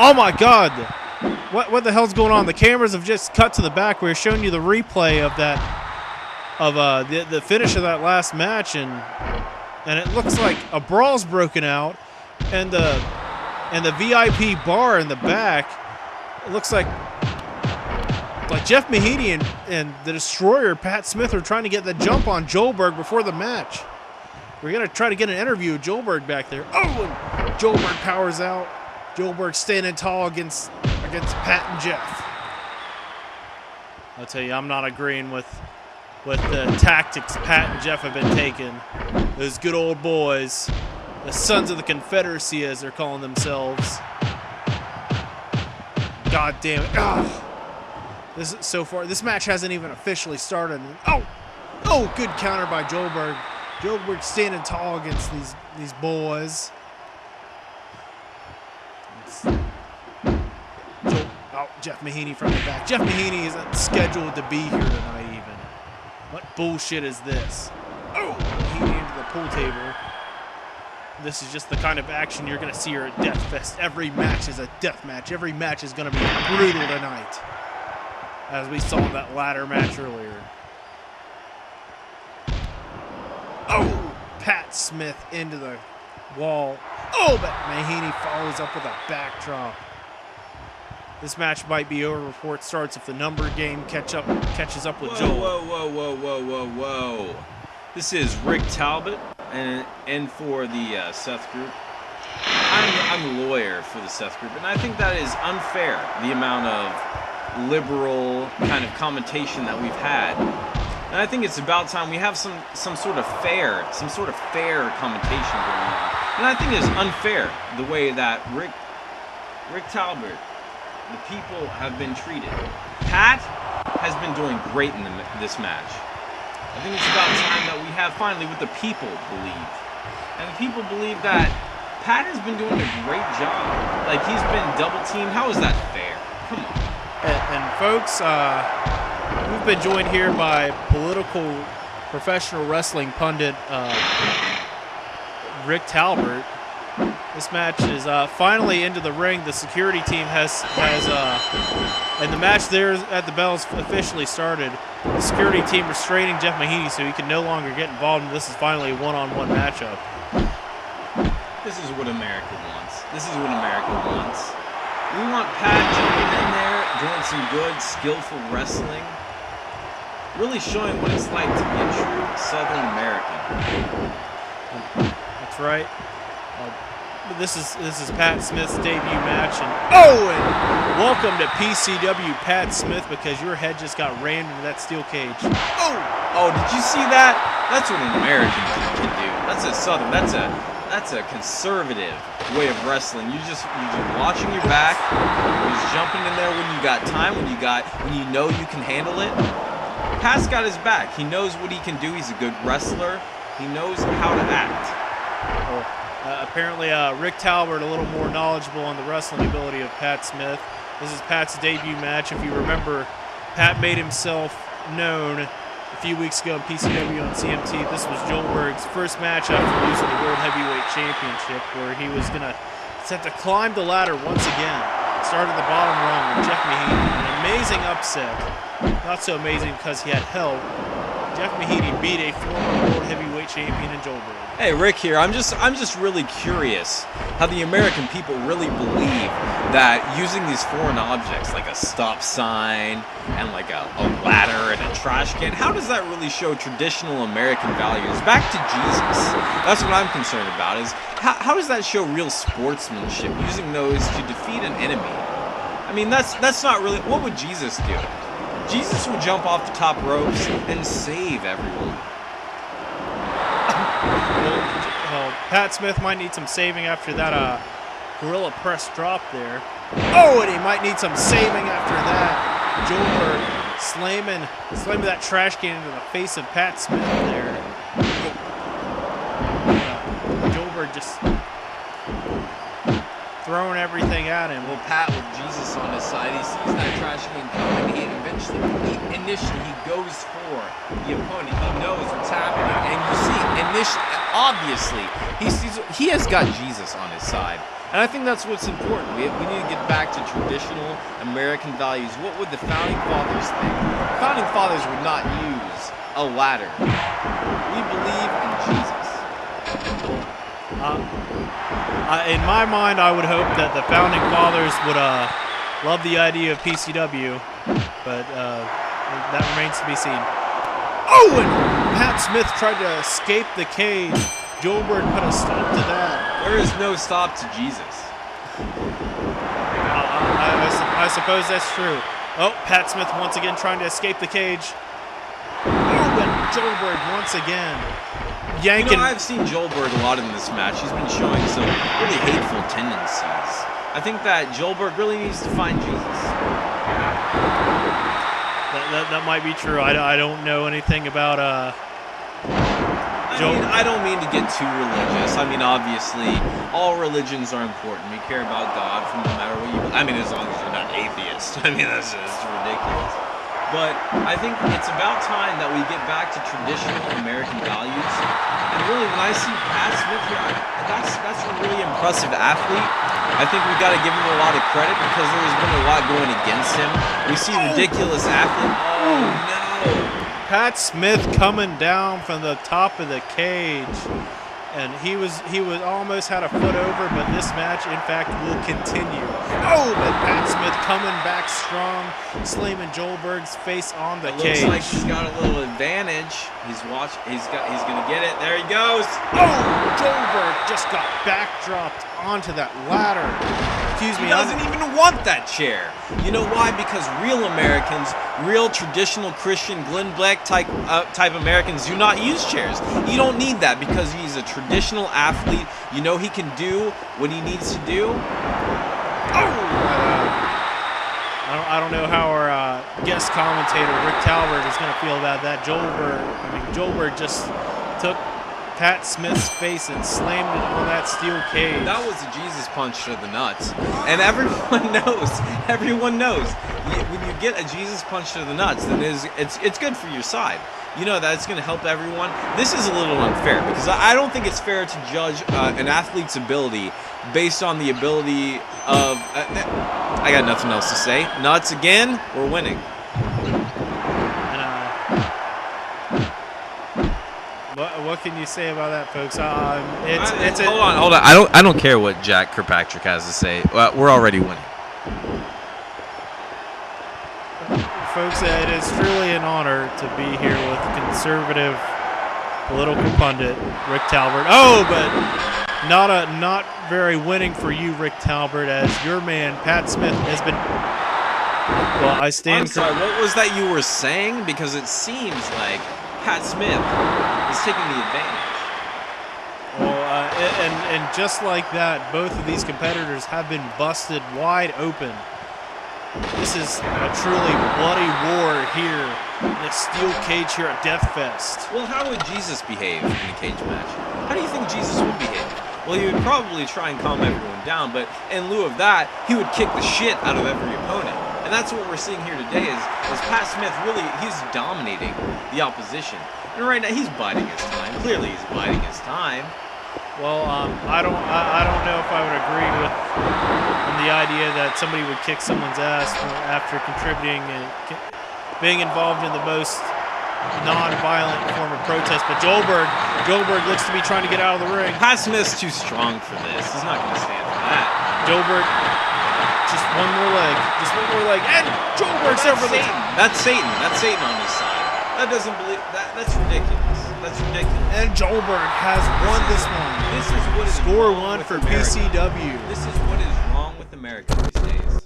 Oh my God! What the hell's going on? The cameras have just cut to the back. We're showing you the replay of that, the finish of that last match, and it looks like a brawl's broken out, and the VIP bar in the back. It looks like Jeff Mahoney and the Destroyer, Pat Smith, are trying to get the jump on Joelberg before the match. We're going to try to get an interview with Joelberg back there. Oh, and Joelberg powers out. Joelberg standing tall against Pat and Jeff. I'll tell you, I'm not agreeing with the tactics Pat and Jeff have been taking. Those good old boys, the Sons of the Confederacy, as they're calling themselves. God damn it. Oh. This match hasn't even officially started. Oh, good counter by Joelberg. Joelberg standing tall against these boys. Jeff Mahoney from the back. Jeff Mahoney isn't scheduled to be here tonight even. What bullshit is this? Oh, Mahoney into the pool table. This is just the kind of action you're going to see here at DETHFEST. Every match is a death match. Every match is going to be brutal tonight, as we saw in that ladder match earlier. Oh, Pat Smith into the wall. Oh, but Mahoney follows up with a backdrop. This match might be over before it starts if the number game catches up with Joel. Whoa. This is Rick Talbot, and for the Seth group. I'm a lawyer for the Seth group, and I think that is unfair, the amount of liberal kind of commentation that we've had. And I think it's about time we have some sort of fair commentation going on. And I think it's unfair the way that Rick Talbot, the people have been treated. Pat has been doing great in this match. I think it's about time that we have finally what the people believe. And the people believe that Pat has been doing a great job. Like, he's been double teamed. How is that fair? Come on. And folks, we've been joined here by political professional wrestling pundit Rick Talbot. This match is finally into the ring. The security team has and the match there at the bells officially started. The security team restraining Jeff Mahoney so he can no longer get involved, and this is finally a one-on-one matchup. This is what America wants. We want Pat jumping in there, doing some good, skillful wrestling, really showing what it's like to be a true Southern American. That's right. This is Pat Smith's debut match, and welcome to PCW, Pat Smith, because your head just got rammed into that steel cage. Oh, did you see that? That's what an American can do. That's a Southern. That's a conservative way of wrestling. You're just watching your back. You're just jumping in there when you got time, when you know you can handle it. Pat's got his back. He knows what he can do. He's a good wrestler. He knows how to act. Apparently, Rick Talbot a little more knowledgeable on the wrestling ability of Pat Smith. This is Pat's debut match. If you remember, Pat made himself known a few weeks ago in PCW on CMT. This was Joelberg's first match after losing the World Heavyweight Championship, where he was going to set to climb the ladder once again. Started the bottom rung with Jeff Mahoney. An amazing upset. Not so amazing because he had help. Jeff Mahoney beat a former World Heavyweight Champion in Joelberg. Hey, Rick here. I'm just really curious how the American people really believe that using these foreign objects like a stop sign and like a ladder and a trash can, how does that really show traditional American values? Back to Jesus. That's what I'm concerned about, is how does that show real sportsmanship, using those to defeat an enemy? I mean, that's not really... What would Jesus do? Jesus would jump off the top ropes and save everyone. Well, Pat Smith might need some saving after that gorilla press drop there. Oh, and he might need some saving after that. Joelberg slamming that trash can into the face of Pat Smith there. Joelberg just throwing everything at him. Well, Pat, with Jesus on his side, he sees that trash can coming. Initially he goes for the opponent. He knows what's happening, and you see, obviously, he has got Jesus on his side. And I think that's what's important. We need to get back to traditional American values. What would the Founding Fathers think? The Founding Fathers would not use a ladder. We believe in Jesus. In my mind, I would hope that the Founding Fathers would love the idea of PCW, but that remains to be seen. Oh, and Pat Smith tried to escape the cage. Joelberg put a stop to that. There is no stop to Jesus. I suppose that's true. Oh, Pat Smith once again trying to escape the cage. Oh, and Joelberg once again yanking. You know, I've seen Joelberg a lot in this match. He's been showing some really hateful tendencies. I think that Joelberg really needs to find Jesus. That might be true. I don't know anything about I don't mean to get too religious. I mean, obviously, all religions are important. We care about God from no matter what you... I mean, as long as you're not atheist. I mean, that's just ridiculous. But I think it's about time that we get back to traditional American values. And really, when I see Pat Smith here, that's a really impressive athlete. I think we got to give him a lot of credit because there's been a lot going against him. We see ridiculous athlete. Oh, no. Pat Smith coming down from the top of the cage, and he was almost had a foot over, but this match, in fact, will continue. Oh, but Pat Smith coming back strong, slamming Joelberg's face on the cage. Looks like he's got a little advantage. He's gonna get it. There he goes. Oh, Joelberg just got backdropped onto that ladder. Excuse me. He doesn't even want that chair. You know why? Because real Americans, real traditional Christian Glenn Beck type Americans do not use chairs. You don't need that because he's a traditional athlete. You know he can do what he needs to do. Oh! I don't know how our guest commentator Rick Talbert is going to feel about that. Joelberg just took Pat Smith's face and slammed it on that steel cage. That was a Jesus punch to the nuts. And everyone knows. When you get a Jesus punch to the nuts, then it's good for your side. You know that it's going to help everyone. This is a little unfair because I don't think it's fair to judge an athlete's ability based on the ability of... I got nothing else to say. Nuts again, we're winning. What can you say about that, folks? Hold on. I don't care what Jack Kirkpatrick has to say. We're already winning. Folks, it is truly an honor to be here with conservative political pundit Rick Talbert. Oh, but not very winning for you, Rick Talbert, as your man Pat Smith has been. Well, I stand. I'm sorry. What was that you were saying? Because it seems like Pat Smith is taking the advantage. Well, and just like that, both of these competitors have been busted wide open. This is a truly bloody war here in the steel cage here at DETHFEST. Well, how would Jesus behave in a cage match? How do you think Jesus would behave? Well, he would probably try and calm everyone down, but in lieu of that, he would kick the shit out of every opponent. And that's what we're seeing here today is Pat Smith really, he's dominating the opposition. And right now, he's biding his time. Clearly, he's biding his time. Well, I don't know if I would agree with the idea that somebody would kick someone's ass after contributing and being involved in the most non-violent form of protest. But Joelberg looks to be trying to get out of the ring. Pat Smith's too strong for this. He's not going to stand for that. Joelberg, just one more leg, and Joelberg's over the top. That's Satan on his side. That doesn't believe that. That's ridiculous. That's ridiculous. And Joelberg has won this one. This is what is score wrong one with for America. PCW. This is what is wrong with America these days.